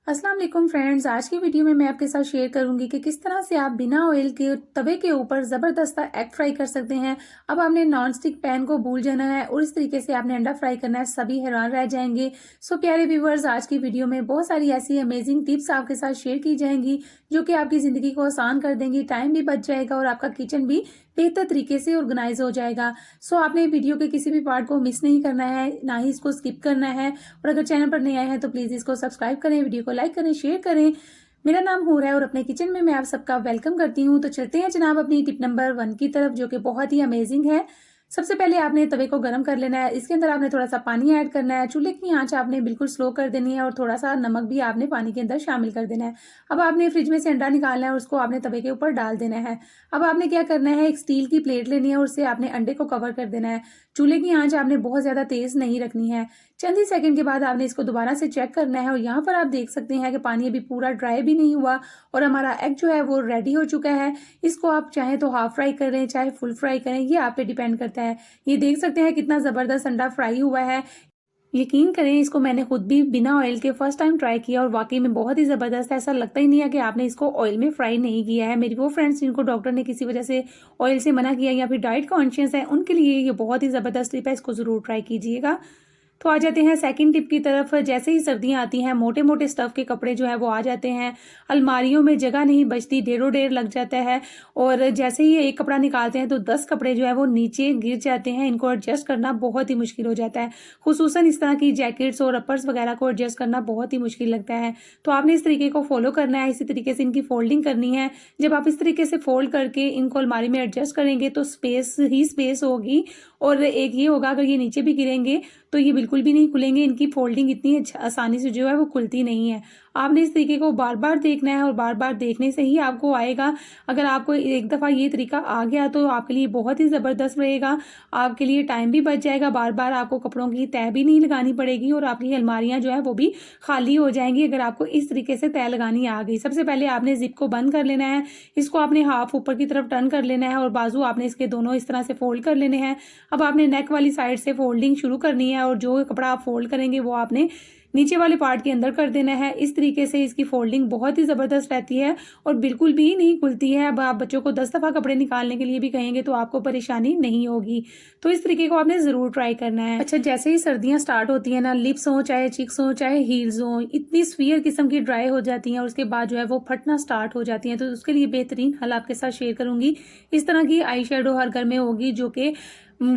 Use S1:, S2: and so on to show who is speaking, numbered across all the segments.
S1: अस्सलाम वालेकुम फ्रेंड्स। आज की वीडियो में मैं आपके साथ शेयर करूंगी कि किस तरह से आप बिना ऑयल के तवे के ऊपर ज़बरदस्त एग फ्राई कर सकते हैं। अब आपने नॉन स्टिक पैन को भूल जाना है और इस तरीके से आपने अंडा फ्राई करना है, सभी हैरान रह जाएंगे। सो प्यारे व्यूवर्स, आज की वीडियो में बहुत सारी ऐसी अमेजिंग टिप्स आपके साथ शेयर की जाएंगी जो कि आपकी ज़िंदगी को आसान कर देंगी, टाइम भी बच जाएगा और आपका किचन भी बेहतर तरीके से ऑर्गेनाइज हो जाएगा। सो आपने वीडियो के किसी भी पार्ट को मिस नहीं करना है, ना ही इसको स्किप करना है। और अगर चैनल पर नए आए हैं तो प्लीज़ इसको सब्सक्राइब करें, वीडियो को लाइक करें, शेयर करें। मेरा नाम हूर है और अपने किचन में मैं आप सबका वेलकम करती हूँ। तो चलते हैं जनाब अपनी टिप नंबर 1 की तरफ, जो कि बहुत ही अमेजिंग है। सबसे पहले आपने तवे को गर्म कर लेना है। इसके अंदर आपने थोड़ा सा पानी ऐड करना है। चूल्हे की आंच आपने बिल्कुल स्लो कर देनी है और थोड़ा सा नमक भी आपने पानी के अंदर शामिल कर देना है। अब आपने फ्रिज में से अंडा निकालना है और उसको आपने तवे के ऊपर डाल देना है। अब आपने क्या करना है, एक स्टील की प्लेट लेनी है और उससे आपने अंडे को कवर कर देना है। चूल्हे की आंच आपने बहुत ज्यादा तेज नहीं रखनी है। चंद ही सेकंड के बाद आपने इसको दोबारा से चेक करना है और यहाँ पर आप देख सकते हैं कि पानी अभी पूरा ड्राई भी नहीं हुआ और हमारा एग जो है वो रेडी हो चुका है। इसको आप चाहे तो हाफ फ्राई करें, चाहे फुल फ्राई करें, ये आप पे डिपेंड करता है। ये देख सकते हैं कितना जबरदस्त अंडा फ्राई हुआ है। यकीन करें, इसको मैंने खुद भी बिना ऑयल के फर्स्ट टाइम ट्राई किया और वाकई में बहुत ही ज़बरदस्त है। ऐसा लगता ही नहीं है कि आपने इसको ऑयल में फ्राई नहीं किया है। मेरी वो फ्रेंड्स जिनको डॉक्टर ने किसी वजह से ऑयल से मना किया या फिर डाइट कॉन्शियस है, उनके लिए ये बहुत ही ज़बरदस्त टिप है। इसको ज़रूर ट्राई कीजिएगा। तो आ जाते हैं सेकंड टिप की तरफ। जैसे ही सर्दियां आती हैं, मोटे मोटे स्टफ के कपड़े जो है वो आ जाते हैं, अलमारियों में जगह नहीं बचती, ढेरों ढेर लग जाता है। और जैसे ही एक कपड़ा निकालते हैं तो 10 कपड़े जो है वो नीचे गिर जाते हैं। इनको एडजस्ट करना बहुत ही मुश्किल हो जाता है। खुसूसन इस तरह की जैकेट्स और अपर्स वगैरह को एडजस्ट करना बहुत ही मुश्किल लगता है। तो आपने इस तरीके को फॉलो करना है, इसी तरीके से इनकी फोल्डिंग करनी है। जब आप इस तरीके से फोल्ड करके इनको अलमारी में एडजस्ट करेंगे तो स्पेस ही स्पेस होगी। और एक ये होगा, अगर ये नीचे भी गिरेंगे तो ये बिल्कुल भी नहीं खुलेंगे। इनकी फोल्डिंग इतनी आसानी से जो है वो खुलती नहीं है। आपने इस तरीके को बार बार देखना है और बार बार देखने से ही आपको आएगा। अगर आपको एक दफ़ा ये तरीका आ गया तो आपके लिए बहुत ही ज़बरदस्त रहेगा। आपके लिए टाइम भी बच जाएगा, बार बार आपको कपड़ों की तह भी नहीं लगानी पड़ेगी और आपकी अलमारियां जो है वो भी खाली हो जाएंगी अगर आपको इस तरीके से तह लगानी आ गई। सबसे पहले आपने जिप को बंद कर लेना है। इसको आपने हाफ ऊपर की तरफ टर्न कर लेना है और बाजू आपने इसके दोनों इस तरह से फोल्ड कर लेने हैं। अब आपने नेक वाली साइड से फोल्डिंग शुरू करनी है और जो कपड़ा आप फोल्ड करेंगे वो आपने नीचे वाले पार्ट के अंदर कर देना है। इस तरीके से इसकी फोल्डिंग बहुत ही ज़बरदस्त रहती है और बिल्कुल भी नहीं खुलती है। अब आप बच्चों को 10 दफ़ा कपड़े निकालने के लिए भी कहेंगे तो आपको परेशानी नहीं होगी। तो इस तरीके को आपने ज़रूर ट्राई करना है। अच्छा, जैसे ही सर्दियां स्टार्ट होती है ना, लिप्स हो चाहे चिक्स हो चाहे हील्स हो, इतनी स्फीयर किस्म की ड्राई हो जाती हैं और उसके बाद जो है वो फटना स्टार्ट हो जाती हैं। तो उसके लिए बेहतरीन हल आपके साथ शेयर करूंगी। इस तरह की आई शेडो हर घर में होगी जो कि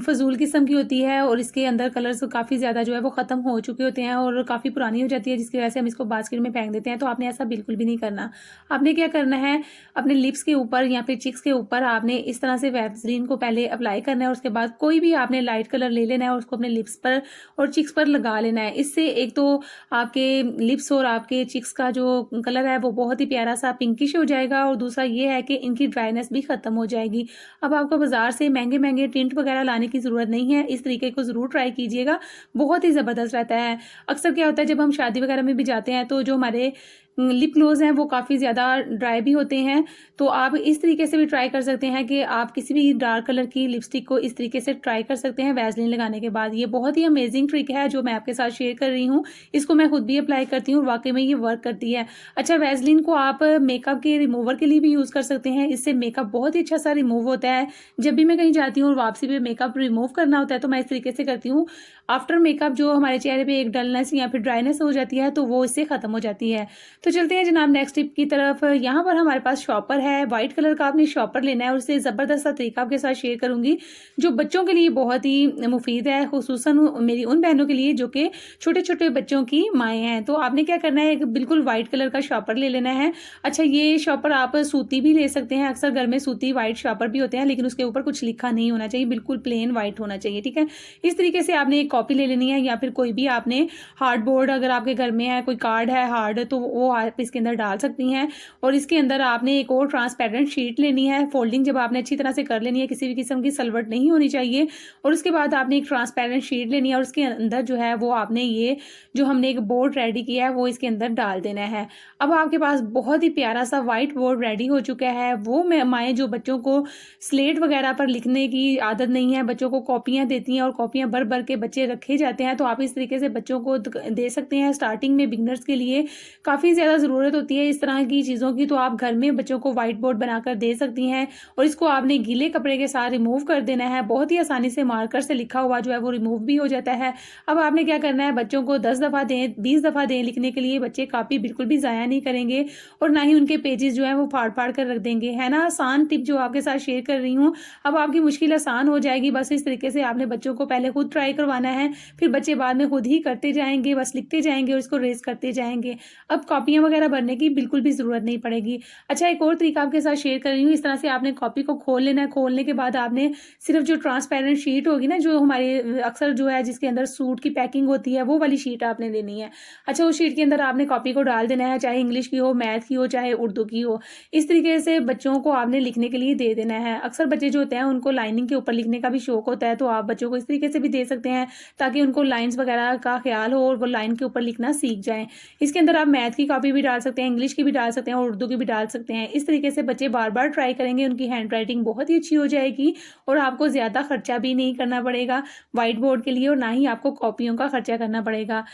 S1: फजूल किस्म की होती है और इसके अंदर कलर्स काफ़ी ज़्यादा जो है वो ख़त्म हो चुके होते हैं और काफ़ी पुरानी हो जाती है, जिसकी वजह से हम इसको बास्केट में फेंक देते हैं। तो आपने ऐसा बिल्कुल भी नहीं करना। आपने क्या करना है, अपने लिप्स के ऊपर या फिर चिक्स के ऊपर आपने इस तरह से वैसलीन को पहले अप्लाई करना है और उसके बाद कोई भी आपने लाइट कलर ले लेना है और उसको अपने लिप्स पर और चिक्स पर लगा लेना है। इससे एक तो आपके लिप्स और आपके चिक्स का जो कलर है वो बहुत ही प्यारा सा पिंकिश हो जाएगा और दूसरा ये है कि इनकी ड्राइनेस भी ख़त्म हो जाएगी। अब आपको बाजार से महंगे महंगे टिंट वगैरह लाने की ज़रूरत नहीं है। इस तरीके को ज़रूर ट्राई कीजिएगा, बहुत ही ज़बरदस्त रहता है। अक्सर क्या होता है, जब हम शादी वगैरह में भी जाते हैं तो जो हमारे लिप ग्लोज हैं वो काफ़ी ज़्यादा ड्राई भी होते हैं। तो आप इस तरीके से भी ट्राई कर सकते हैं कि आप किसी भी डार्क कलर की लिपस्टिक को इस तरीके से ट्राई कर सकते हैं वैसलीन लगाने के बाद। ये बहुत ही अमेजिंग ट्रिक है जो मैं आपके साथ शेयर कर रही हूँ। इसको मैं खुद भी अप्लाई करती हूँ और वाकई में ये वर्क करती है। अच्छा, वैसलीन को आप मेकअप के रिमूवर के लिए भी यूज़ कर सकते हैं। इससे मेकअप बहुत ही अच्छा सा रिमूव होता है। जब भी मैं कहीं जाती हूँ और वापसी पे मेकअप रिमूव करना होता है तो मैं इस तरीके से करती हूँ। आफ्टर मेकअप जो हमारे चेहरे पे एक डलनेस या फिर ड्राइनेस हो जाती है तो वो इससे ख़त्म हो जाती है। तो चलते हैं जनाब नेक्स्ट टिप की तरफ। यहाँ पर हमारे पास शॉपर है, व्हाइट कलर का आपने शॉपर लेना है और उससे ज़बरदस्त सा तरीका आपके साथ शेयर करूंगी जो बच्चों के लिए बहुत ही मुफीद है, खुसूसन मेरी उन बहनों के लिए जो कि छोटे छोटे बच्चों की माएँ हैं। तो आपने क्या करना है, एक बिल्कुल व्हाइट कलर का शॉपर ले लेना है। अच्छा, ये शॉपर आप सूती भी ले सकते हैं। अक्सर घर में सूती व्हाइट शॉपर भी होते हैं लेकिन उसके ऊपर कुछ लिखा नहीं होना चाहिए, बिल्कुल प्लेन व्हाइट होना चाहिए। ठीक है, इस तरीके से आपने एक कॉपी ले लेनी है या फिर कोई भी आपने हार्ड बोर्ड, अगर आपके घर में है कोई कार्ड है हार्ड तो वो आप इसके अंदर डाल सकती हैं। और इसके अंदर आपने एक और ट्रांसपेरेंट शीट लेनी है। फोल्डिंग जब आपने अच्छी तरह से कर लेनी है, किसी भी किस्म की सलवट नहीं होनी चाहिए। और उसके बाद आपने एक ट्रांसपेरेंट शीट लेनी है और उसके अंदर जो है वो आपने ये जो हमने एक बोर्ड रेडी किया है वो इसके अंदर डाल देना है। अब आपके पास बहुत ही प्यारा सा व्हाइट बोर्ड रेडी हो चुका है। वो माएँ जो बच्चों को स्लेट वगैरह पर लिखने की आदत नहीं है, बच्चों को कॉपियाँ देती हैं और कॉपियाँ भर भर के बच्चे रखे जाते हैं, तो आप इस तरीके से बच्चों को दे सकते हैं। स्टार्टिंग में बिगनर्स के लिए काफ़ी ज़्यादा ज़रूरत होती है इस तरह की चीज़ों की, तो आप घर में बच्चों को व्हाइट बोर्ड बनाकर दे सकती हैं और इसको आपने गीले कपड़े के साथ रिमूव कर देना है। बहुत ही आसानी से मार्कर से लिखा हुआ जो है वो रिमूव भी हो जाता है। अब आपने क्या करना है, बच्चों को 10 दफ़ा दें, 20 दफ़ा दें लिखने के लिए, बच्चे कापी बिल्कुल भी ज़ाया नहीं करेंगे और ना ही उनके पेजेस जो हैं वो फाड़-फाड़ कर रख देंगे। है ना आसान टिप जो आपके साथ शेयर कर रही हूँ। अब आपकी मुश्किल आसान हो जाएगी। बस इस तरीके से आपने बच्चों को पहले खुद ट्राई करवाना है, फिर बच्चे बाद में खुद ही करते जाएँगे, बस लिखते जाएँगे और इसको रेज़ करते जाएँगे। अब कॉपियाँ वगैरह भरने की बिल्कुल भी ज़रूरत नहीं पड़ेगी। अच्छा, एक और तरीका आपके साथ शेयर कर रही हूँ। इस तरह से आपने कॉपी को खोल लेना है। खोलने के बाद आपने सिर्फ़ जो ट्रांसपेरेंट शीट होगी ना, जो हमारे अक्सर जो है जिसके अंदर सूट की पैकिंग होती है, वो वाली शीट आपने लेनी है। अच्छा, उस शीट के अंदर आपने कॉपी को डाल देना है, चाहे इंग्लिश की हो, मैथ की हो, चाहे उर्दू की हो। इस तरीके से बच्चों को आपने लिखने के लिए दे देना है। अक्सर बच्चे जो होते हैं उनको लाइनिंग के ऊपर लिखने का भी शौक होता है, तो आप बच्चों को इस तरीके से भी दे सकते हैं ताकि उनको लाइन्स वगैरह का ख्याल हो और वो लाइन के ऊपर लिखना सीख जाएँ। इसके अंदर आप मैथ की कॉपी भी डाल सकते हैं, इंग्लिश की भी डाल सकते हैं और उर्दू की भी डाल सकते हैं। इस तरीके से बच्चे बार-बार ट्राई करेंगे, उनकी हैंडराइटिंग बहुत ही अच्छी हो जाएगी और आपको ज़्यादा खर्चा भी नहीं करना पड़ेगा व्हाइट बोर्ड के लिए और ना ही आपको कॉपियों का खर्चा करना पड़ेगा।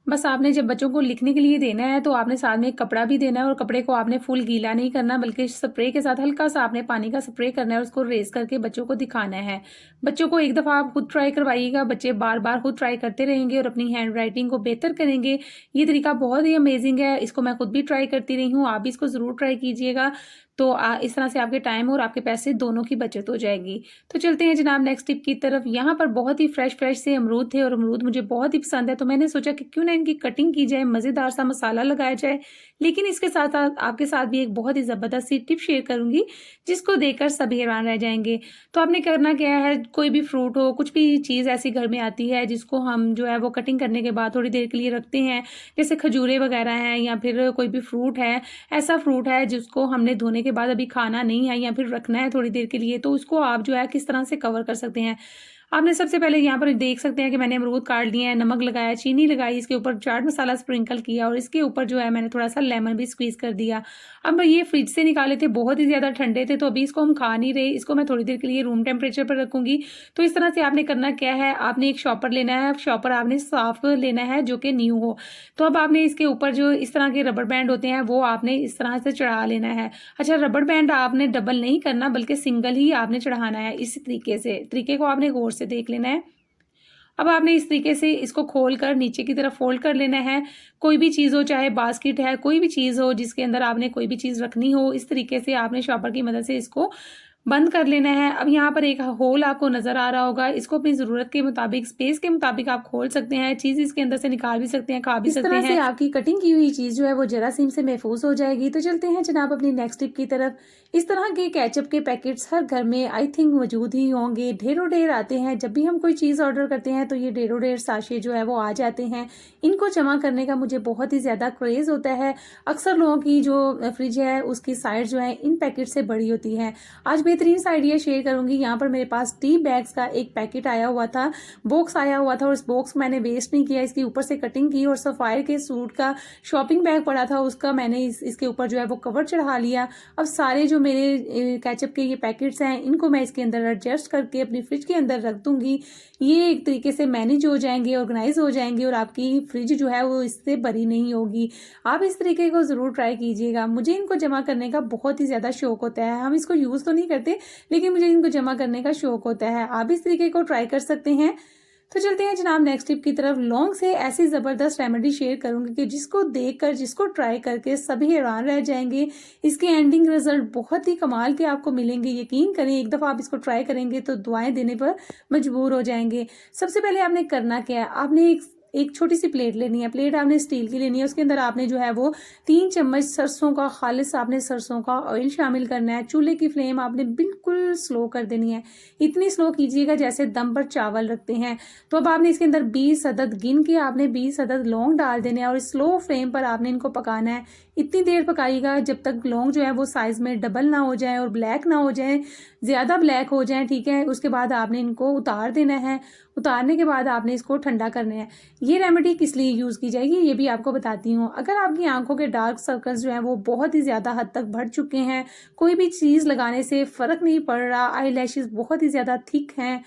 S1: बस आपने जब बच्चों को लिखने के लिए देना है, तो आपने साथ में एक कपड़ा भी देना है और कपड़े को आपने फुल गीला नहीं करना, बल्कि स्प्रे के साथ हल्का-सा आपने पानी का स्प्रे करना है और उसको रेज़ करके बच्चों को दिखाना है। बच्चों को एक दफ़ा आप खुद ट्राई करवाइएगा, बच्चे बार-बार खुद ट्राई करते रहेंगे और अपनी हैंडराइटिंग को बेहतर करेंगे। ये तरीका बहुत ही अमेज़िंग है, इसको मैं खुद भी ट्राई करती रही हूँ, आप भी इसको ज़रूर ट्राई कीजिएगा। तो इस तरह से आपके टाइम और आपके पैसे दोनों की बचत हो जाएगी। तो चलते हैं जनाब नेक्स्ट टिप की तरफ। यहाँ पर बहुत ही फ्रेश से अमरूद थे और अमरूद मुझे बहुत ही पसंद है, तो मैंने सोचा कि क्यों ना इनकी कटिंग की जाए, मज़ेदार सा मसाला लगाया जाए। लेकिन इसके साथ-साथ आपके साथ भी एक बहुत ही ज़बरदस्त सी टिप शेयर करूँगी, जिसको देखकर सभी हैरान रह जाएँगे। तो आपने करना क्या है, कोई भी फ्रूट हो, कुछ भी चीज़ ऐसी घर में आती है जिसको हम जो है वो कटिंग करने के बाद थोड़ी देर के लिए रखते हैं, जैसे खजूरें वगैरह हैं या फिर कोई भी फ्रूट है, ऐसा फ्रूट है जिसको हमने धोने के बाद अभी खाना नहीं है या फिर रखना है थोड़ी देर के लिए, तो उसको आप जो है किस तरह से कवर कर सकते हैं। आपने सबसे पहले यहाँ पर देख सकते हैं कि मैंने अमरूद काट लिए हैं, नमक लगाया, चीनी लगाई, इसके ऊपर चाट मसाला स्प्रिंकल किया और इसके ऊपर जो है मैंने थोड़ा-सा लेमन भी स्क्वीज़ कर दिया। अब ये फ्रिज से निकाले थे, बहुत ही ज़्यादा ठंडे थे, तो अभी इसको हम खा नहीं रहे, इसको मैं थोड़ी देर के लिए रूम टेम्परेचर पर रखूँगी। तो इस तरह से आपने करना क्या है, आपने एक शॉपर लेना है, शॉपर आपने साफ़ लेना है जो कि न्यू हो। तो अब आपने इसके ऊपर जो इस तरह के रबर बैंड होते हैं, वो आपने इस तरह से चढ़ा लेना है। अच्छा, रबर बैंड आपने डबल नहीं करना, बल्कि सिंगल ही आपने चढ़ाना है। इस तरीके से, तरीके को आपने गौर से देख लेना है। अब आपने इस तरीके से इसको खोलकर नीचे की तरफ फ़ोल्ड कर लेना है। कोई भी चीज़ हो, चाहे बास्केट है, कोई भी चीज़ हो जिसके अंदर आपने कोई भी चीज़ रखनी हो, इस तरीके से आपने शॉपर की मदद से इसको बंद कर लेना है। अब यहाँ पर एक होल आपको नज़र आ रहा होगा, इसको अपनी ज़रूरत के मुताबिक, स्पेस के मुताबिक आप खोल सकते हैं, चीज़ इसके अंदर से निकाल भी सकते हैं, खा भी सकते हैं। इस तरह से आपकी कटिंग की हुई चीज़ जो है वो जरासीम से महफूज हो जाएगी। तो चलते हैं जनाब अपनी नेक्स्ट टिप की तरफ। इस तरह के केचप के पैकेट्स हर घर में आई थिंक मौजूद ही होंगे, ढेरों ढेर आते हैं। जब भी हम कोई चीज़ ऑर्डर करते हैं तो ये ढेरों ढेर साशे जो है वो आ जाते हैं। इनको जमा करने का मुझे बहुत ही ज़्यादा क्रेज़ होता है। अक्सर लोगों की जो फ्रिज है उसकी साइड जो है इन पैकेट से बड़ी होती है। आज बेहतरीन सा आइडिया शेयर करूंगी। यहाँ पर मेरे पास टी बैग्स का एक पैकेट आया हुआ था, बॉक्स आया हुआ था और इस बॉक्स मैंने वेस्ट नहीं किया, इसके ऊपर से कटिंग की और सफायर के सूट का शॉपिंग बैग पड़ा था, उसका मैंने इसके ऊपर जो है वो कवर चढ़ा लिया। अब सारे जो मेरे केचप के ये पैकेट्स हैं इनको मैं इसके अंदर एडजस्ट करके अपनी फ्रिज के अंदर रख दूंगी। ये एक तरीके से मैनेज हो जाएंगे, ऑर्गेनाइज हो जाएंगे और आपकी फ्रिज जो है वो इससे भरी नहीं होगी। आप इस तरीके को ज़रूर ट्राई कीजिएगा। मुझे इनको जमा करने का बहुत ही ज़्यादा शौक होता है। हम इसको यूज़ तो नहीं करते लेकिन मुझे इनको जमा करने का शौक होता है। आप इस तरीके को ट्राई कर सकते हैं। तो चलते हैं जनाब नेक्स्ट टिप की तरफ। लौंग से ऐसी ज़बरदस्त रेमेडी शेयर करूंगी कि जिसको देखकर, जिसको ट्राई करके सभी हैरान रह जाएंगे। इसके एंडिंग रिजल्ट बहुत ही कमाल के आपको मिलेंगे। यकीन करें, एक दफ़ा आप इसको ट्राई करेंगे तो दुआएं देने पर मजबूर हो जाएंगे। सबसे पहले आपने करना क्या है, आपने एक छोटी सी प्लेट लेनी है। प्लेट आपने स्टील की लेनी है। उसके अंदर आपने जो है वो 3 चम्मच सरसों का, खालिस आपने सरसों का ऑयल शामिल करना है। चूल्हे की फ्लेम आपने बिल्कुल स्लो कर देनी है। इतनी स्लो कीजिएगा जैसे दम पर चावल रखते हैं। तो अब आपने इसके अंदर 20 अदद गिन के आपने 20 अदद लौंग डाल देने हैं और स्लो फ्लेम पर आपने इनको पकाना है। इतनी देर पकाइएगा जब तक लौंग जो है वो साइज में डबल ना हो जाए और ब्लैक ना हो जाए, ज़्यादा ब्लैक हो जाए, ठीक है। उसके बाद आपने इनको उतार देना है। उतारने के बाद आपने इसको ठंडा करना है। ये रेमेडी किस लिए यूज़ की जाएगी ये भी आपको बताती हूँ। अगर आपकी आंखों के डार्क सर्कल्स जो हैं वो बहुत ही ज़्यादा हद तक बढ़ चुके हैं, कोई भी चीज़ लगाने से फ़र्क नहीं पड़ रहा, आई लैशेज़ बहुत ही ज़्यादा थिक हैं,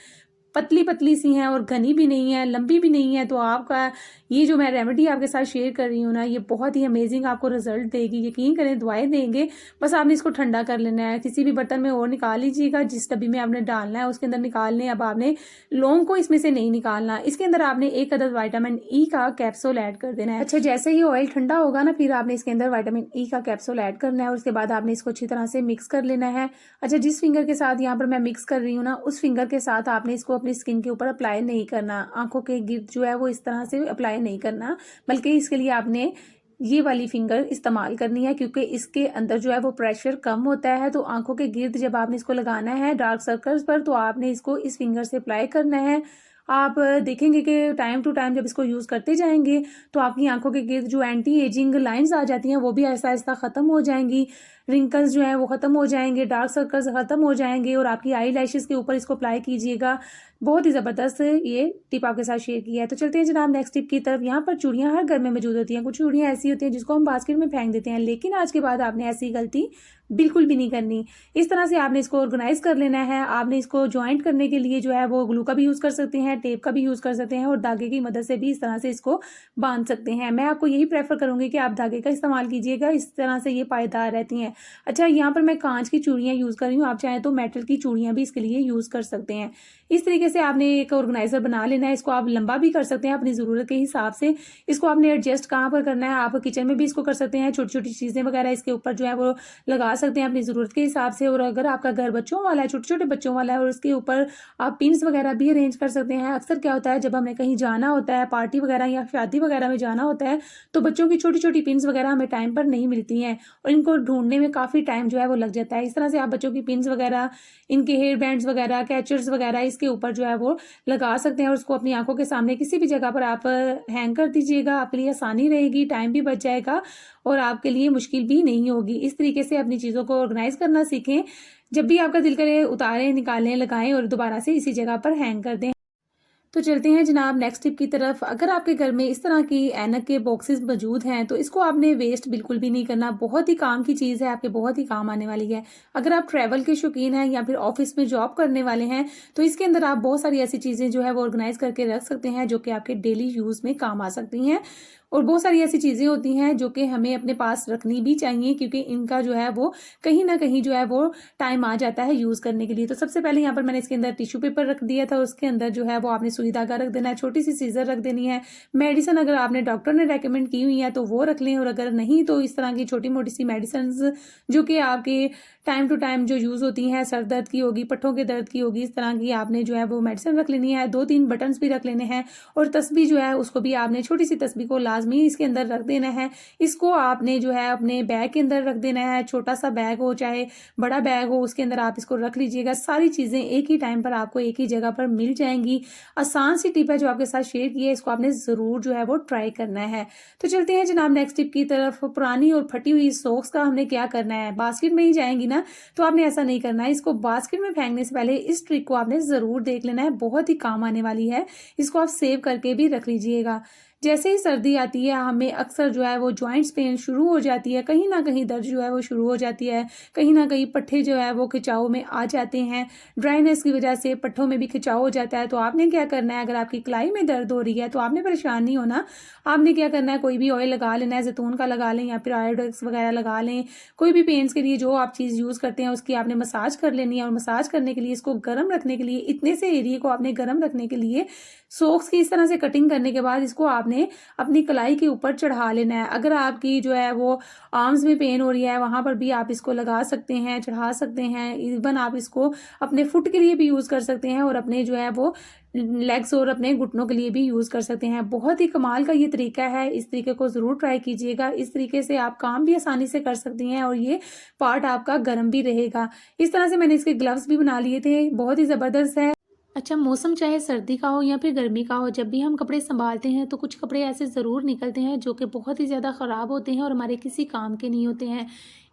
S1: पतली पतली सी हैं और घनी भी नहीं है, लंबी भी नहीं है। तो आपका ये जो मैं रेमेडी आपके साथ शेयर कर रही हूँ ना, ये बहुत ही अमेजिंग आपको रिजल्ट देगी। यकीन करें दुआएं देंगे। बस आपने इसको ठंडा कर लेना है, किसी भी बर्तन में और निकाल लीजिएगा, जिस डब्बी में आपने डालना है उसके अंदर निकाल लें। अब आपने लौंग को इसमें से नहीं निकालना, इसके अंदर आपने 1 अदद विटामिन ई का कैप्सूल ऐड कर देना है। अच्छा, जैसे ही ऑयल ठंडा होगा ना, फिर आपने इसके अंदर विटामिन ई का कैप्सूल ऐड करना है और उसके बाद आपने इसको अच्छी तरह से मिक्स कर लेना है। अच्छा, जिस फिंगर के साथ यहाँ पर मैं मिक्स कर रही हूँ ना, उस फिंगर के साथ आपने इसको अपनी स्किन के ऊपर अप्लाई नहीं करना। आंखों के गिर्द जो है वो इस तरह से अप्लाई नहीं करना, बल्कि इसके लिए आपने ये वाली फिंगर इस्तेमाल करनी है, क्योंकि इसके अंदर जो है वो प्रेशर कम होता है। तो आंखों के गिर्द जब आपने इसको लगाना है डार्क सर्कल्स पर, तो आपने इसको इस फिंगर से अप्लाई करना है। आप देखेंगे कि टाइम टू टाइम जब इसको यूज़ करते जाएंगे तो आपकी आंखों के गिर्द जो एंटी एजिंग लाइंस आ जाती हैं वो भी आहिस्ता आहिस्ता ख़त्म हो जाएंगी, रिंकल्स जो हैं वो ख़त्म हो जाएंगे, डार्क सर्कल्स ख़त्म हो जाएंगे और आपकी आई लैशेज़ के ऊपर इसको अप्लाई कीजिएगा। बहुत ही ज़बरदस्त ये टिप आपके साथ शेयर किया है। तो चलते हैं जनाब नेक्स्ट टिप की तरफ। यहाँ पर चूड़ियाँ हर घर में मौजूद होती हैं। कुछ चूड़ियाँ ऐसी होती हैं जिसको हम बास्केट में फेंक देते हैं, लेकिन आज के बाद आपने ऐसी गलती बिल्कुल भी नहीं करनी। इस तरह से आपने इसको ऑर्गेनाइज कर लेना है। आपने इसको ज्वाइंट करने के लिए जो है वो ग्लू का भी यूज़ कर सकते हैं, टेप का भी यूज़ कर सकते हैं और धागे की मदद से भी इस तरह से इसको बांध सकते हैं। मैं आपको यही प्रेफर करूंगी कि आप धागे का इस्तेमाल कीजिएगा, इस तरह से ये पायदार रहती हैं। अच्छा, यहाँ पर मैं कांच की चूड़ियाँ यूज़ कर रही हूँ, आप चाहें तो मेटल की चूड़ियाँ भी इसके लिए यूज़ कर सकते हैं। इस तरीके से आपने एक ऑर्गेनाइजर बना लेना है। इसको आप लंबा भी कर सकते हैं अपनी ज़रूरत के हिसाब से। इसको आपने एडजस्ट कहाँ पर करना है, आप किचन में भी इसको कर सकते हैं। छोटी छोटी चीज़ें वगैरह इसके ऊपर जो है वो लगा सकते हैं अपनी ज़रूरत के हिसाब से। और अगर आपका घर बच्चों वाला है, छोटे छोटे बच्चों वाला है, और उसके ऊपर आप पिन्स वगैरह भी अरेंज कर सकते हैं। अक्सर क्या होता है, जब हमें कहीं जाना होता है, पार्टी वगैरह या शादी वगैरह में जाना होता है, तो बच्चों की छोटी छोटी पिन्स वगैरह हमें टाइम पर नहीं मिलती हैं और इनको ढूंढने में काफ़ी टाइम जो है वो लग जाता है। इस तरह से आप बच्चों की पिन्स वगैरह, इनके हेयर बैंड्स वगैरह, कैचर्स वगैरह इसके ऊपर जो है वो लगा सकते हैं और उसको अपनी आंखों के सामने किसी भी जगह पर आप हैंग कर दीजिएगा। आपके लिए आसानी रहेगी, टाइम भी बच जाएगा और आपके लिए मुश्किल भी नहीं होगी। इस तरीके से अपनी चीज़ों को ऑर्गेनाइज करना सीखें। जब भी आपका दिल करे उतारें, निकालें, लगाएं और दोबारा से इसी जगह पर हैंग कर दें। तो चलते हैं जनाब नेक्स्ट टिप की तरफ। अगर आपके घर में इस तरह की ऐनक के बॉक्सेस मौजूद हैं तो इसको आपने वेस्ट बिल्कुल भी नहीं करना। बहुत ही काम की चीज़ है, आपके बहुत ही काम आने वाली है। अगर आप ट्रैवल के शौकीन हैं या फिर ऑफिस में जॉब करने वाले हैं तो इसके अंदर आप बहुत सारी ऐसी चीज़ें जो है वो ऑर्गेनाइज करके रख सकते हैं जो कि आपके डेली यूज़ में काम आ सकती हैं। और बहुत सारी ऐसी चीज़ें होती हैं जो कि हमें अपने पास रखनी भी चाहिए, क्योंकि इनका जो है वो कहीं ना कहीं जो है वो टाइम आ जाता है यूज़ करने के लिए। तो सबसे पहले यहाँ पर मैंने इसके अंदर टिश्यू पेपर रख दिया था, उसके अंदर जो है वो आपने सुई धागा रख देना है, छोटी सी सीजर रख देनी है। मेडिसिन अगर आपने डॉक्टर ने रेकमेंड की हुई है तो वो रख लें, और अगर नहीं तो इस तरह की छोटी मोटी सी मेडिसिन जो कि आपके टाइम टू टाइम जो यूज़ होती हैं, सर दर्द की होगी, पट्ठों के दर्द की होगी, इस तरह की आपने जो है वो मेडिसिन रख लेनी है। 2-3 बटन्स भी रख लेने हैं और तस्बीह जो है उसको भी आपने, छोटी सी तस्बीह को लाजमी इसके अंदर रख देना है। इसको आपने जो है अपने बैग के अंदर रख देना है। छोटा सा बैग हो चाहे बड़ा बैग हो, उसके अंदर आप इसको रख लीजिएगा। सारी चीज़ें एक ही टाइम पर आपको एक ही जगह पर मिल जाएंगी। आसान सी टिप है जो आपके साथ शेयर की है, इसको आपने ज़रूर जो है वो ट्राई करना है। तो चलते हैं जनाब नेक्स्ट टिप की तरफ। पुरानी और फटी हुई सॉक्स का हमने क्या करना है, बास्केट में ही जाएंगी ना, तो आपने ऐसा नहीं करना है। इसको बास्केट में फेंकने से पहले इस ट्रिक को आपने ज़रूर देख लेना है, बहुत ही काम आने वाली है। इसको आप सेव करके भी रख लीजिएगा। जैसे ही सर्दी आती है हमें अक्सर जो है वो जॉइंट्स पेन शुरू हो जाती है, कहीं ना कहीं दर्द जो है वो शुरू हो जाती है, कहीं ना कहीं पट्ठे जो है वो खिंचाव में आ जाते हैं। ड्राइनेस की वजह से पट्ठों में भी खिंचाव हो जाता है। तो आपने क्या करना है, अगर आपकी कलाई में दर्द हो रही है तो आपने परेशान नहीं होना। आपने क्या करना है, कोई भी ऑयल लगा लेना है, जैतून का लगा लें या फिर आयोडेक्स वगैरह लगा लें। कोई भी पेन्स के लिए जो आप चीज़ यूज़ करते हैं उसकी आपने मसाज कर लेनी है। और मसाज करने के लिए, इसको गर्म रखने के लिए, इतने से एरिया को आपने गर्म रखने के लिए सॉक्स की इस तरह से कटिंग करने के बाद इसको आपने अपनी कलाई के ऊपर चढ़ा लेना है। अगर आपकी जो है वो आर्म्स में पेन हो रही है वहां पर भी आप इसको लगा सकते हैं, चढ़ा सकते हैं। इवन आप इसको अपने फुट के लिए भी यूज़ कर सकते हैं और अपने जो है वो लेग्स और अपने घुटनों के लिए भी यूज़ कर सकते हैं। बहुत ही कमाल का ये तरीका है, इस तरीके को ज़रूर ट्राई कीजिएगा। इस तरीके से आप काम भी आसानी से कर सकती हैं और ये पार्ट आपका गर्म भी रहेगा। इस तरह से मैंने इसके ग्लव्स भी बना लिए थे, बहुत ही ज़बरदस्त है। अच्छा, मौसम चाहे सर्दी का हो या फिर गर्मी का हो, जब भी हम कपड़े संभालते हैं तो कुछ कपड़े ऐसे ज़रूर निकलते हैं जो कि बहुत ही ज़्यादा ख़राब होते हैं और हमारे किसी काम के नहीं होते हैं।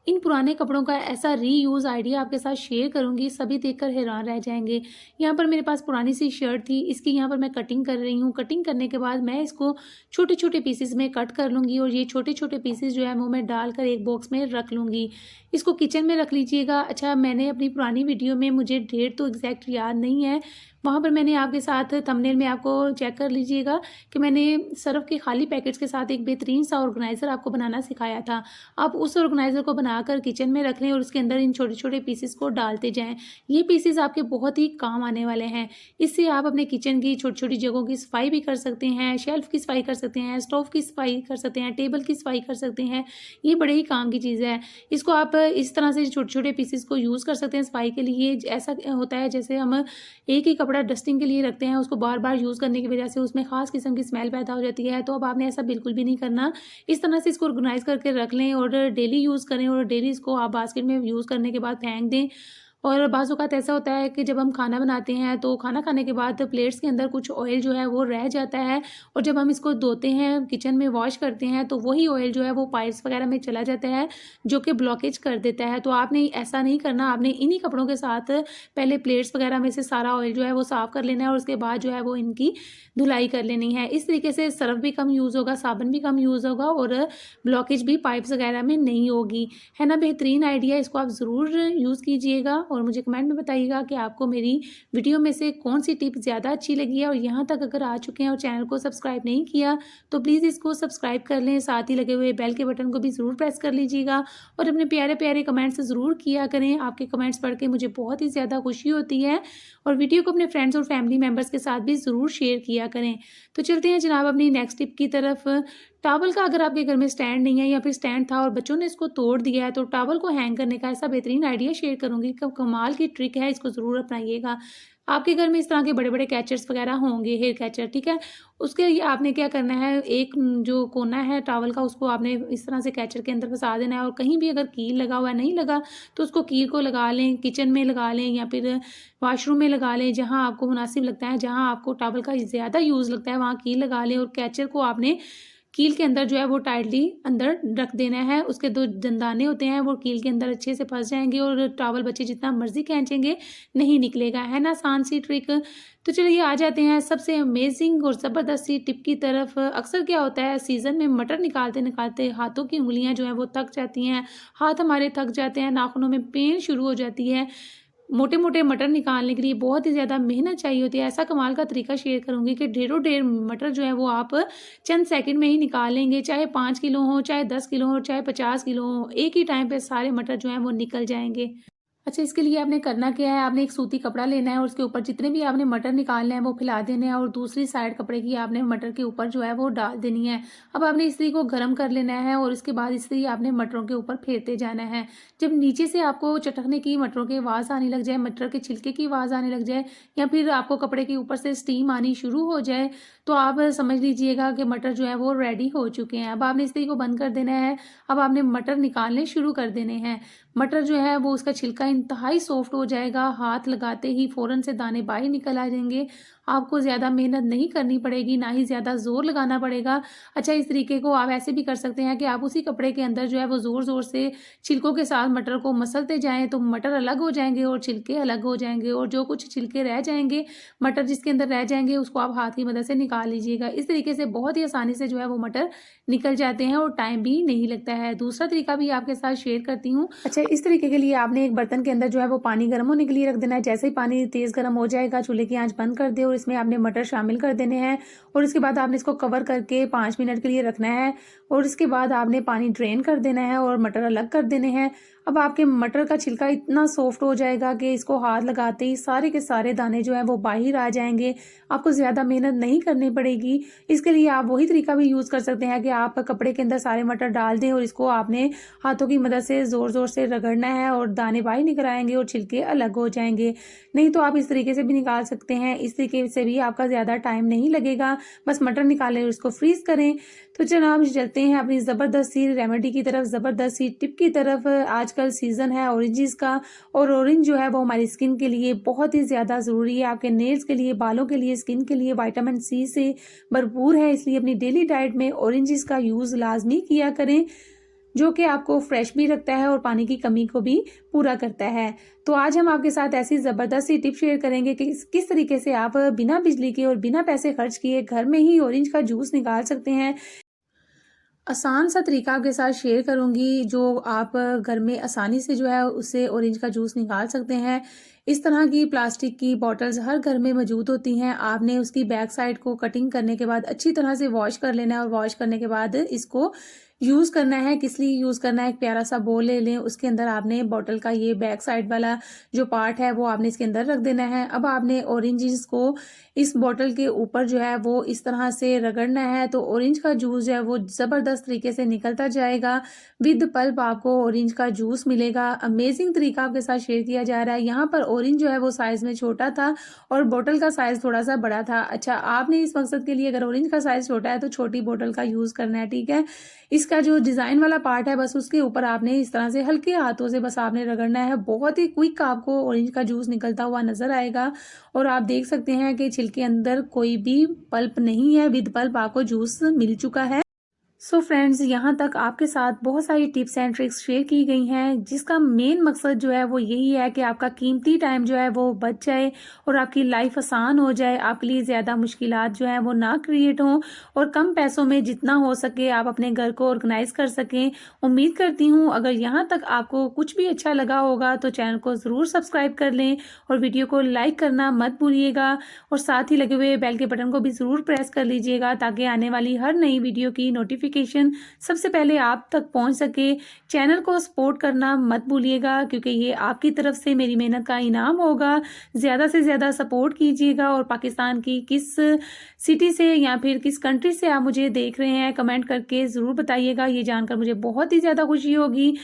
S1: इन पुराने कपड़ों का ऐसा रीयूज़ आइडिया आपके साथ शेयर करूंगी, सभी देखकर हैरान रह जाएंगे। यहाँ पर मेरे पास पुरानी सी शर्ट थी, इसकी यहाँ पर मैं कटिंग कर रही हूँ। कटिंग करने के बाद मैं इसको छोटे छोटे पीसेस में कट कर लूँगी और ये छोटे छोटे पीसेस जो है वो मैं डालकर एक बॉक्स में रख लूँगी। इसको किचन में रख लीजिएगा। अच्छा, मैंने अपनी पुरानी वीडियो में, मुझे डेट तो एग्जैक्ट याद नहीं है, वहाँ पर मैंने आपके साथ थंबनेल में आपको चेक कर लीजिएगा कि मैंने सर्फ़ के खाली पैकेट्स के साथ एक बेहतरीन सा ऑर्गेनाइज़र आपको बनाना सिखाया था। आप उस ऑर्गेनाइज़र को बनाकर किचन में रख लें और उसके अंदर इन छोटे-छोटे पीसेस को डालते जाएँ। ये पीसेस आपके बहुत ही काम आने वाले हैं। इससे आप अपने किचन की छोटी-छोटी जगहों की सफाई भी कर सकते हैं, शेल्फ़ की सफाई कर सकते हैं, स्टोव की सफाई कर सकते हैं, टेबल की सफाई कर सकते हैं। ये बड़े ही काम की चीज़ है। इसको आप इस तरह से छोटे-छोटे पीसेस को यूज़ कर सकते हैं सफाई के लिए। ऐसा होता है जैसे हम एक ही कपड़ा डस्टिंग के लिए रखते हैं, उसको बार-बार यूज़ करने की वजह से उसमें ख़ास किस्म की स्मेल पैदा हो जाती है, तो अब आपने ऐसा बिल्कुल भी नहीं करना। इस तरह से इसको ऑर्गेनाइज़ करके रख लें और डेली यूज़ करें और डेली इसको आप बास्केट में यूज़ करने के बाद फेंक दें। और बाज़ औक़ात ऐसा होता है कि जब हम खाना बनाते हैं, तो खाना खाने के बाद प्लेट्स के अंदर कुछ ऑयल जो है वो रह जाता है और जब हम इसको धोते हैं, किचन में वॉश करते हैं, तो वही ऑयल जो है वो पाइप्स वग़ैरह में चला जाता है, जो कि ब्लॉकेज कर देता है। तो आपने ऐसा नहीं करना, आपने इन्हीं कपड़ों के साथ पहले प्लेट्स वग़ैरह में से सारा ऑयल जो है वो साफ़ कर लेना है और उसके बाद जो है वो इनकी धुलाई कर लेनी है। इस तरीके से सर्फ़ भी कम यूज़ होगा, साबुन भी कम यूज़ होगा और ब्लॉकेज भी पाइप्स वग़ैरह में नहीं होगी। है ना? बेहतरीन आइडिया, इसको आप ज़रूर यूज़ कीजिएगा और मुझे कमेंट में बताइएगा कि आपको मेरी वीडियो में से कौन-सी टिप ज़्यादा अच्छी लगी है। और यहाँ तक अगर आ चुके हैं और चैनल को सब्सक्राइब नहीं किया, तो प्लीज़ इसको सब्सक्राइब कर लें। साथ ही लगे हुए बेल के बटन को भी ज़रूर प्रेस कर लीजिएगा और अपने प्यारे-प्यारे कमेंट्स ज़रूर किया करें। आपके कमेंट्स पढ़ के मुझे बहुत ही ज़्यादा खुशी होती है और वीडियो को अपने फ्रेंड्स और फैमिली मेंबर्स के साथ भी ज़रूर शेयर किया करें। तो चलते हैं जनाब अपनी नेक्स्ट टिप की तरफ। टॉवल का अगर आपके घर में स्टैंड नहीं है या फिर स्टैंड था और बच्चों ने इसको तोड़ दिया है, तो टॉवल को हैंग करने का ऐसा बेहतरीन आइडिया शेयर करूँगी। कमाल की ट्रिक है, इसको ज़रूर अपनाइएगा। आपके घर में इस तरह के बड़े-बड़े कैचर्स वगैरह होंगे, हेयर कैचर, ठीक है? उसके लिए आपने क्या करना है, एक जो कोना है टॉवल का, उसको आपने इस तरह से कैचर के अंदर फँसा देना है और कहीं भी अगर कील लगा हुआ है, नहीं लगा, तो उसको कील को लगा लें, किचन में लगा लें या फिर वॉशरूम में लगा लें, जहाँ आपको मुनासिब लगता है, जहाँ आपको टॉवल का ज़्यादा यूज़ लगता है, वहाँ कील लगा लें और कैचर को आपने कील के अंदर जो है वो टाइटली अंदर रख देना है। उसके 2 दंदाने होते हैं, वो कील के अंदर अच्छे से फँस जाएँगे और टॉवल बच्चे जितना मर्ज़ी खींचेंगे, नहीं निकलेगा। है ना आसान सी ट्रिक? तो चलिए आ जाते हैं सबसे अमेज़िंग और ज़बरदस्त सी टिप की तरफ। अक्सर क्या होता है, सीज़न में मटर निकालते-निकालते हाथों की उँगलियाँ जो हैं वो थक जाती हैं, हाथ हमारे थक जाते हैं, नाखूनों में पेन शुरू हो जाती है। मोटे-मोटे मटर निकालने के लिए बहुत ही ज़्यादा मेहनत चाहिए होती है। ऐसा कमाल का तरीका शेयर करूँगी कि ढेरों-ढेर मटर जो है वो आप चंद सेकंड में ही निकाल लेंगे। चाहे 5 किलो हो, चाहे 10 किलो हो, चाहे 50 किलो हो, एक ही टाइम पे सारे मटर जो हैं वो निकल जाएँगे। अच्छा, इसके लिए आपने करना क्या है, आपने एक सूती कपड़ा लेना है और उसके ऊपर जितने भी आपने मटर निकालने हैं वो फैला देने हैं और दूसरी साइड कपड़े की आपने मटर के ऊपर जो है वो डाल देनी है। अब आपने इस्त्री को गर्म कर लेना है और इसके बाद इस्त्री आपने मटरों के ऊपर फेरते जाना है। जब नीचे से आपको चटकने की, मटरों की आवाज़ आने लग जाए, मटर के छिलके की आवाज़ आने लग जाए या फिर आपको कपड़े के ऊपर से स्टीम आनी शुरू हो जाए, तो आप समझ लीजिएगा कि मटर जो है वो रेडी हो चुके हैं। अब आपने इस्त्री को बंद कर देना है। अब आपने मटर निकालने शुरू कर देने हैं। मटर जो है वो उसका छिलका इंतहाई सॉफ्ट हो जाएगा, हाथ लगाते ही फ़ौरन से दाने बाहर निकल आ जाएँगे। आपको ज़्यादा मेहनत नहीं करनी पड़ेगी, ना ही ज़्यादा ज़ोर लगाना पड़ेगा। अच्छा, इस तरीके को आप ऐसे भी कर सकते हैं कि आप उसी कपड़े के अंदर जो है वो ज़ोर-ज़ोर से छिलकों के साथ मटर को मसलते जाएँ, तो मटर अलग हो जाएँगे और छिलके अलग हो जाएँगे और जो कुछ छिलके रह जाएँगे, मटर जिसके अंदर रह जाएँगे, उसको आप हाथ की मदद से निकाल लीजिएगा। इस तरीके से बहुत ही आसानी से जो है वो मटर निकल जाते हैं और टाइम भी नहीं लगता है। दूसरा तरीका भी आपके साथ शेयर करती हूँ। अच्छा, इस तरीके के लिए आपने एक बर्तन के अंदर जो है वो पानी गर्म होने के लिए रख देना है। जैसे ही पानी तेज़ गर्म हो जाएगा, चूल्हे की आँच बंद कर दें और इसमें आपने मटर शामिल कर देने हैं और उसके बाद आपने इसको कवर करके 5 मिनट के लिए रखना है और इसके बाद आपने पानी ड्रेन कर देना है और मटर अलग कर देने हैं। अब आपके मटर का छिलका इतना सॉफ्ट हो जाएगा कि इसको हाथ लगाते ही सारे के सारे दाने जो हैं वो बाहर आ जाएँगे। आपको ज़्यादा मेहनत नहीं करनी पड़ेगी। इसके लिए आप वही तरीका भी यूज़ कर सकते हैं कि आप कपड़े के अंदर सारे मटर डाल दें और इसको आपने हाथों की मदद से ज़ोर-ज़ोर से रगड़ना है और दाने बाहर निकल आएँगे और छिलके अलग हो जाएँगे। नहीं तो आप इस तरीके से भी निकाल सकते हैं। इस तरीके से भी आपका ज़्यादा टाइम नहीं लगेगा। बस मटर निकालें और इसको फ्रीज़ करें। तो जनाब चलते हैं अपनी ज़बरदस्त सी रेमेडी की तरफ, ज़बरदस्त सी टिप की तरफ। आजकल सीज़न है ऑरेंजेस का और ऑरेंज जो है वो हमारी स्किन के लिए बहुत ही ज़्यादा ज़रूरी है। आपके नेल्स के लिए, बालों के लिए, स्किन के लिए विटामिन सी से भरपूर है। इसलिए अपनी डेली डाइट में ऑरेंजेस का यूज़ लाज़मी किया करें, जो कि आपको फ्रेश भी रखता है और पानी की कमी को भी पूरा करता है। तो आज हम आपके साथ ऐसी ज़बरदस्त सी टिप शेयर करेंगे कि किस तरीके से आप बिना बिजली के और बिना पैसे खर्च किए घर में ही ऑरेंज का जूस निकाल सकते हैं। आसान सा तरीका आपके साथ शेयर करूँगी जो आप घर में आसानी से जो है उससे ऑरेंज का जूस निकाल सकते हैं। इस तरह की प्लास्टिक की बॉटल्स हर घर में मौजूद होती हैं। आपने उसकी बैक साइड को कटिंग करने के बाद अच्छी तरह से वॉश कर लेना है और वॉश करने के बाद इसको यूज़ करना है। किस लिए यूज़ करना है, एक प्यारा सा बोल ले लें, उसके अंदर आपने बॉटल का ये बैक साइड वाला जो पार्ट है वो आपने इसके अंदर रख देना है। अब आपने ऑरेंजेस को इस बॉटल के ऊपर जो है वो इस तरह से रगड़ना है, तो ऑरेंज का जूस जो है वो ज़बरदस्त तरीके से निकलता जाएगा। विद पल्प आपको ऑरेंज का जूस मिलेगा। अमेजिंग तरीका आपके साथ शेयर किया जा रहा है। यहाँ पर ऑरेंज जो है वो साइज़ में छोटा था और बॉटल का साइज़ थोड़ा सा बड़ा था। अच्छा, आपने इस मकसद के लिए अगर ऑरेंज का साइज़ छोटा है तो छोटी बॉटल का यूज़ करना है, ठीक है। इसका जो डिज़ाइन वाला पार्ट है बस उसके ऊपर आपने इस तरह से हल्के हाथों से बस आपने रगड़ना है। बहुत ही क्विक आपको ऑरेंज का जूस निकलता हुआ नज़र आएगा और आप देख सकते हैं कि छिलके अंदर कोई भी पल्प नहीं है, विद पल्प आपको जूस मिल चुका है। सो फ्रेंड्स, यहाँ तक आपके साथ बहुत सारी टिप्स एंड ट्रिक्स शेयर की गई हैं जिसका मेन मकसद जो है वो यही है कि आपका कीमती टाइम जो है वो बच जाए और आपकी लाइफ आसान हो जाए, आपके लिए ज़्यादा मुश्किलात जो हैं वो ना क्रिएट हों और कम पैसों में जितना हो सके आप अपने घर को ऑर्गेनाइज कर सकें। उम्मीद करती हूँ अगर यहाँ तक आपको कुछ भी अच्छा लगा होगा तो चैनल को ज़रूर सब्सक्राइब कर लें और वीडियो को लाइक करना मत भूलिएगा और साथ ही लगे हुए बेल के बटन को भी ज़रूर प्रेस कर लीजिएगा ताकि आने वाली हर नई वीडियो की नोटिफिकेशन सबसे पहले आप तक पहुंच सके। चैनल को सपोर्ट करना मत भूलिएगा क्योंकि ये आपकी तरफ से मेरी मेहनत का इनाम होगा। ज़्यादा से ज़्यादा सपोर्ट कीजिएगा और पाकिस्तान की किस सिटी से या फिर किस कंट्री से आप मुझे देख रहे हैं कमेंट करके ज़रूर बताइएगा। ये जानकर मुझे बहुत ही ज़्यादा खुशी होगी।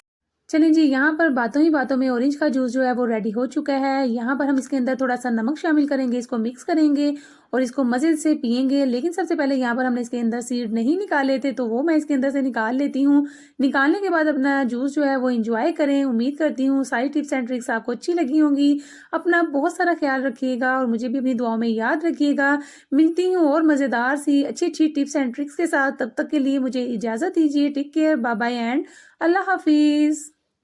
S1: चलिए जी, यहाँ पर बातों ही बातों में ऑरेंज का जूस जो है वो रेडी हो चुका है। यहाँ पर हम इसके अंदर थोड़ा-सा नमक शामिल करेंगे, इसको मिक्स करेंगे और इसको मज़े से पिएँगे। लेकिन सबसे पहले यहाँ पर हमने इसके अंदर सीड नहीं निकाले थे, तो वो मैं इसके अंदर से निकाल लेती हूँ। निकालने के बाद अपना जूस जो है वो एन्जॉय करें। उम्मीद करती हूँ सारी टिप्स एंड ट्रिक्स आपको अच्छी लगी होंगी। अपना बहुत सारा ख़्याल रखिएगा और मुझे भी अपनी दुआओं में याद रखिएगा। मिलती हूँ और मज़ेदार सी अच्छी-अच्छी टिप्स एंड ट्रिक्स के साथ। तब तक के लिए मुझे इजाज़त दीजिए। Take care, bye bye and अल्लाह हाफ़िज़।